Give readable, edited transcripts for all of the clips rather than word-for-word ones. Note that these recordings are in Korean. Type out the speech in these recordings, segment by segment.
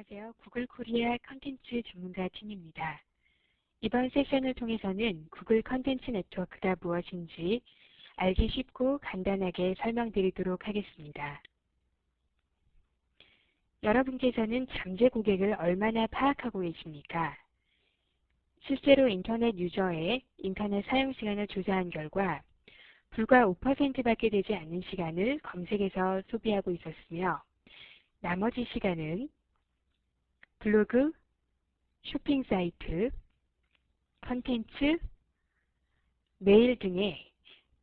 안녕하세요. 구글 코리아 컨텐츠 전문가 팀입니다. 이번 세션을 통해서는 구글 컨텐츠 네트워크가 무엇인지 알기 쉽고 간단하게 설명드리도록 하겠습니다. 여러분께서는 잠재 고객을 얼마나 파악하고 계십니까? 실제로 인터넷 유저의 인터넷 사용 시간을 조사한 결과 불과 5%밖에 되지 않는 시간을 검색에서 소비하고 있었으며 나머지 시간은 블로그, 쇼핑 사이트, 컨텐츠, 메일 등의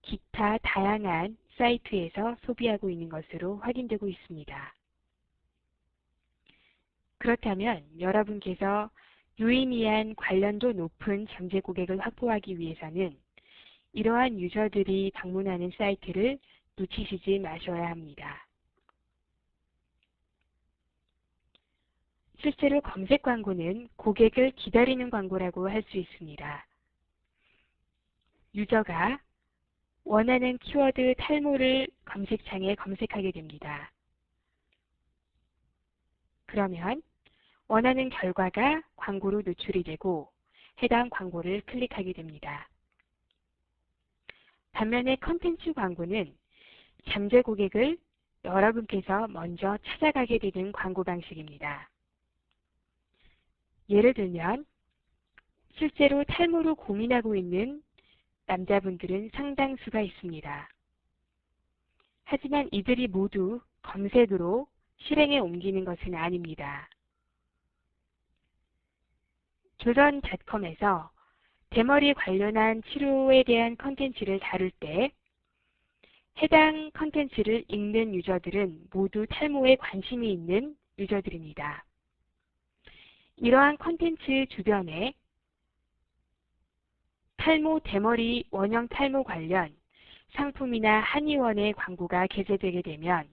기타 다양한 사이트에서 소비하고 있는 것으로 확인되고 있습니다. 그렇다면 여러분께서 유의미한 관련도 높은 잠재 고객을 확보하기 위해서는 이러한 유저들이 방문하는 사이트를 놓치시지 마셔야 합니다. 실제로 검색 광고는 고객을 기다리는 광고라고 할 수 있습니다. 유저가 원하는 키워드 탈모를 검색창에 검색하게 됩니다. 그러면 원하는 결과가 광고로 노출이 되고 해당 광고를 클릭하게 됩니다. 반면에 컨텐츠 광고는 잠재 고객을 여러분께서 먼저 찾아가게 되는 광고 방식입니다. 예를 들면 실제로 탈모로 고민하고 있는 남자분들은 상당수가 있습니다. 하지만 이들이 모두 검색으로 실행에 옮기는 것은 아닙니다. 조선닷컴에서 대머리 관련한 치료에 대한 컨텐츠를 다룰 때 해당 컨텐츠를 읽는 유저들은 모두 탈모에 관심이 있는 유저들입니다. 이러한 컨텐츠 주변에 탈모 대머리 원형 탈모 관련 상품이나 한의원의 광고가 게재되게 되면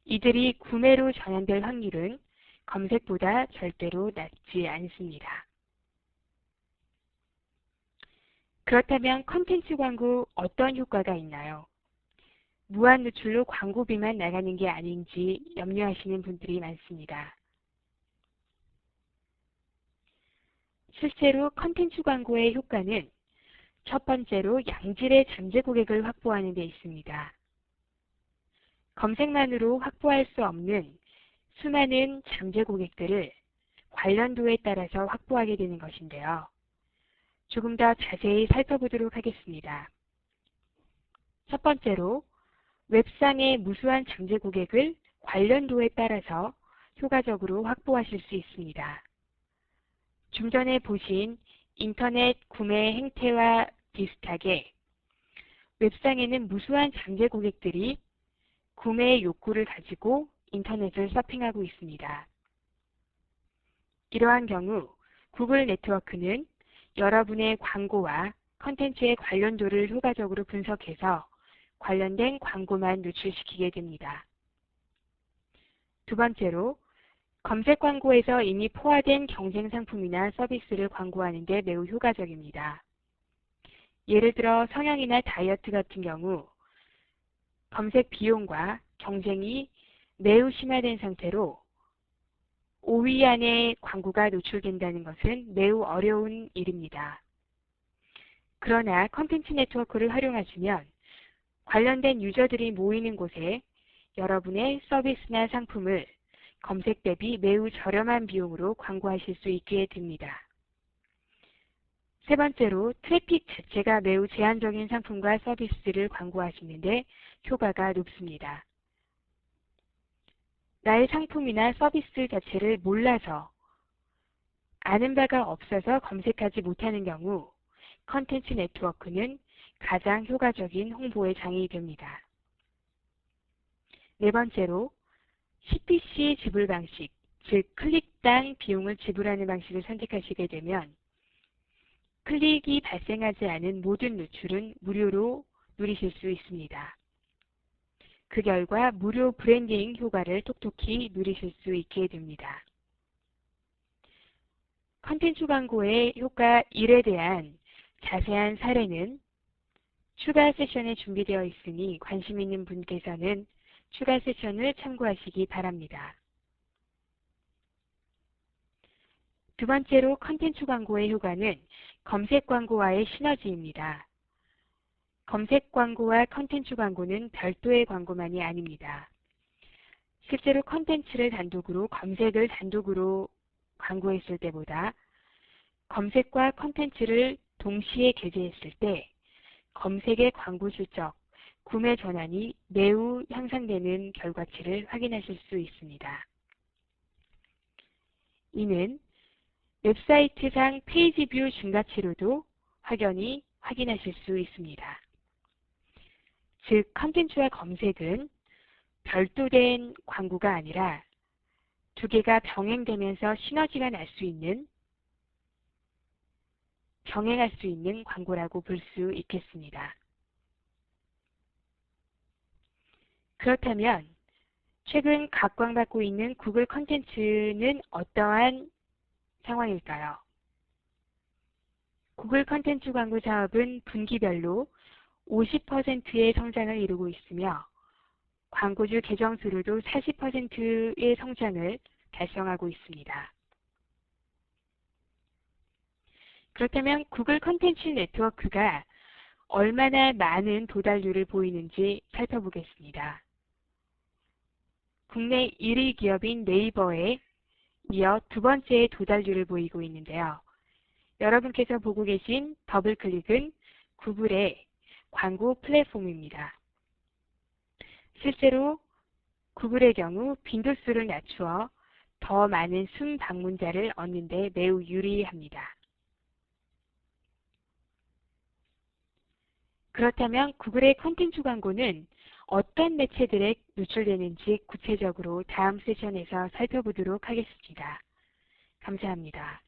이들이 구매로 전환될 확률은 검색보다 절대로 낮지 않습니다. 그렇다면 컨텐츠 광고 어떤 효과가 있나요? 무한 노출로 광고비만 나가는 게 아닌지 염려하시는 분들이 많습니다. 실제로 컨텐츠 광고의 효과는 첫 번째로 양질의 잠재 고객을 확보하는 데 있습니다. 검색만으로 확보할 수 없는 수많은 잠재 고객들을 관련도에 따라서 확보하게 되는 것인데요. 조금 더 자세히 살펴보도록 하겠습니다. 첫 번째로 웹상의 무수한 잠재 고객을 관련도에 따라서 효과적으로 확보하실 수 있습니다. 좀 전에 보신 인터넷 구매 행태와 비슷하게 웹상에는 무수한 잠재 고객들이 구매의 욕구를 가지고 인터넷을 서핑하고 있습니다. 이러한 경우 구글 네트워크는 여러분의 광고와 컨텐츠의 관련도를 효과적으로 분석해서 관련된 광고만 노출시키게 됩니다. 두 번째로 검색 광고에서 이미 포화된 경쟁 상품이나 서비스를 광고하는 데 매우 효과적입니다. 예를 들어 성형이나 다이어트 같은 경우 검색 비용과 경쟁이 매우 심화된 상태로 5위 안에 광고가 노출된다는 것은 매우 어려운 일입니다. 그러나 컨텐츠 네트워크를 활용하시면 관련된 유저들이 모이는 곳에 여러분의 서비스나 상품을 검색 대비 매우 저렴한 비용으로 광고하실 수 있게 됩니다. 세 번째로 트래픽 자체가 매우 제한적인 상품과 서비스를 광고하시는데 효과가 높습니다. 나의 상품이나 서비스 자체를 몰라서 아는 바가 없어서 검색하지 못하는 경우 컨텐츠 네트워크는 가장 효과적인 홍보의 장이 됩니다. 네 번째로 CPC 지불 방식, 즉 클릭당 비용을 지불하는 방식을 선택하시게 되면 클릭이 발생하지 않은 모든 노출은 무료로 누리실 수 있습니다. 그 결과 무료 브랜딩 효과를 톡톡히 누리실 수 있게 됩니다. 컨텐츠 광고의 효과 1에 대한 자세한 사례는 추가 세션에 준비되어 있으니 관심 있는 분께서는 추가 세션을 참고하시기 바랍니다. 두 번째로 컨텐츠 광고의 효과는 검색 광고와의 시너지입니다. 검색 광고와 컨텐츠 광고는 별도의 광고만이 아닙니다. 실제로 컨텐츠를 단독으로, 검색을 단독으로 광고했을 때보다 검색과 컨텐츠를 동시에 게재했을 때 검색의 광고 실적, 구매 전환이 매우 향상되는 결과치를 확인하실 수 있습니다. 이는 웹사이트상 페이지 뷰 증가치로도 확연히 확인하실 수 있습니다. 즉, 컨텐츠와 검색은 별도된 광고가 아니라 두 개가 병행되면서 시너지가 날 수 있는, 병행할 수 있는 광고라고 볼 수 있겠습니다. 그렇다면 최근 각광받고 있는 구글 컨텐츠는 어떠한 상황일까요? 구글 컨텐츠 광고 사업은 분기별로 50%의 성장을 이루고 있으며 광고주 계정 수로도 40%의 성장을 달성하고 있습니다. 그렇다면 구글 컨텐츠 네트워크가 얼마나 많은 도달률을 보이는지 살펴보겠습니다. 국내 1위 기업인 네이버에 이어 두 번째의 도달률을 보이고 있는데요. 여러분께서 보고 계신 더블클릭은 구글의 광고 플랫폼입니다. 실제로 구글의 경우 빈도수를 낮추어 더 많은 순방문자를 얻는 데 매우 유리합니다. 그렇다면 구글의 콘텐츠 광고는 어떤 매체들에 노출되는지 구체적으로 다음 세션에서 살펴보도록 하겠습니다. 감사합니다.